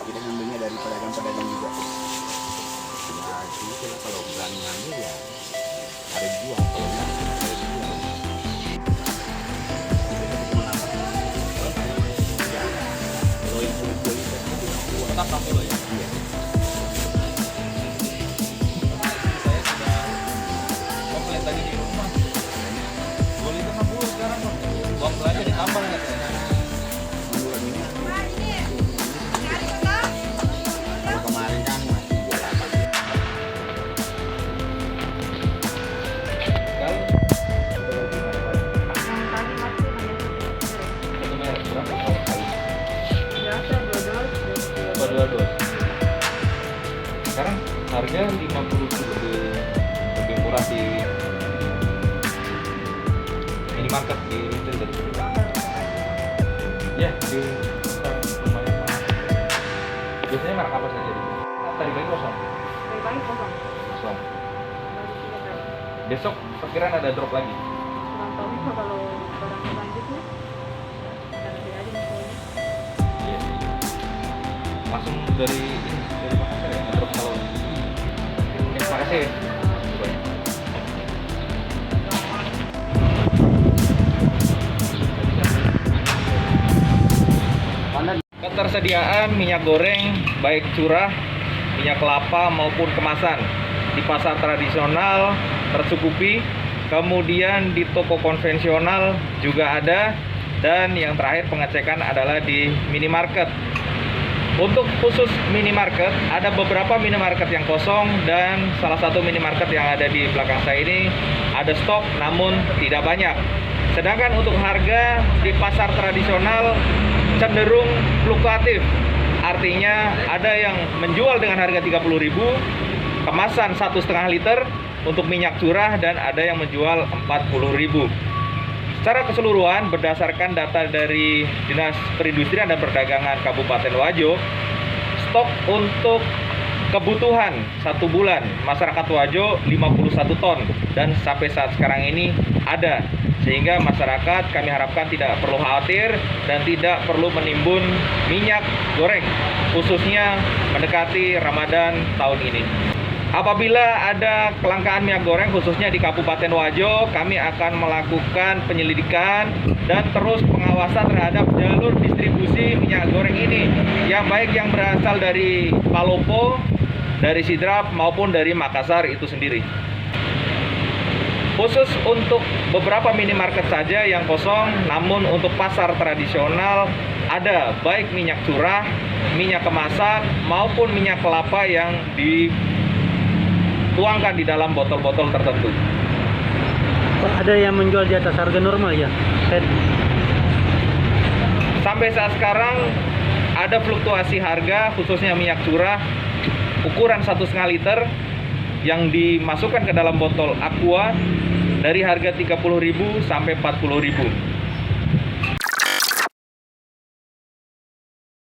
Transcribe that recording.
Kita ngambilnya dari pedagang-pedagang juga. Ya itu kalau berani ngambil ya ada jual, kalau enggak ada jual. Ya, kalau yang kualitas itu Tetap 60 ya. iya. Saya sudah komplain tadi di rumah. 2 liter 60 sekarang Pak. Uang belanja ditambah nggak katanya. Bulan ini kalau kemarin kan masih 28. Kalau Yang tadi masih hanya satu merek berapa kalau kali? biasa 12 Oh, 2 dos. Sekarang harga 50 lebih murah di minimarket di retail dari sini. Ya, di lumayan mahal. Biasanya merek apa saja? Tadi pagi kosong. Dari pagi kosong. Kosong. Baru 3 kali. Besok perkiraan ada drop lagi. Kurang tahu nih kalau barang selanjutnya. Nanti aja misalnya. Iya sih. Langsung dari Makassar ya, drop kalau Makasih ya. Mana Ketersediaan minyak goreng baik curah, minyak kelapa maupun kemasan di pasar tradisional tercukupi, kemudian di toko konvensional juga ada, dan yang terakhir pengecekan adalah di minimarket. Untuk khusus minimarket, ada beberapa minimarket yang kosong dan salah satu minimarket yang ada di belakang saya ini ada stok namun tidak banyak. Sedangkan untuk harga di pasar tradisional cenderung fluktuatif. Artinya ada yang menjual dengan harga 30.000 kemasan 1,5 liter untuk minyak curah dan ada yang menjual 40.000. Secara keseluruhan berdasarkan data dari Dinas Perindustrian dan Perdagangan Kabupaten Wajo, stok untuk kebutuhan 1 bulan masyarakat Wajo 51 ton dan sampai saat sekarang ini ada, sehingga masyarakat kami harapkan tidak perlu khawatir dan tidak perlu menimbun minyak goreng khususnya mendekati Ramadan tahun ini. Apabila ada kelangkaan minyak goreng khususnya di Kabupaten Wajo, kami akan melakukan penyelidikan dan terus pengawasan terhadap jalur distribusi minyak goreng ini, yang baik yang berasal dari Palopo, dari Sidrap maupun dari Makassar itu sendiri. Khusus untuk beberapa minimarket saja yang kosong, namun untuk pasar tradisional ada baik minyak curah, minyak kemasan maupun minyak kelapa yang dituangkan di dalam botol-botol tertentu. Ada yang menjual di atas harga normal ya? Sampai saat sekarang ada fluktuasi harga khususnya minyak curah ukuran 1,5 liter yang dimasukkan ke dalam botol aqua dari harga 30.000 sampai 40.000.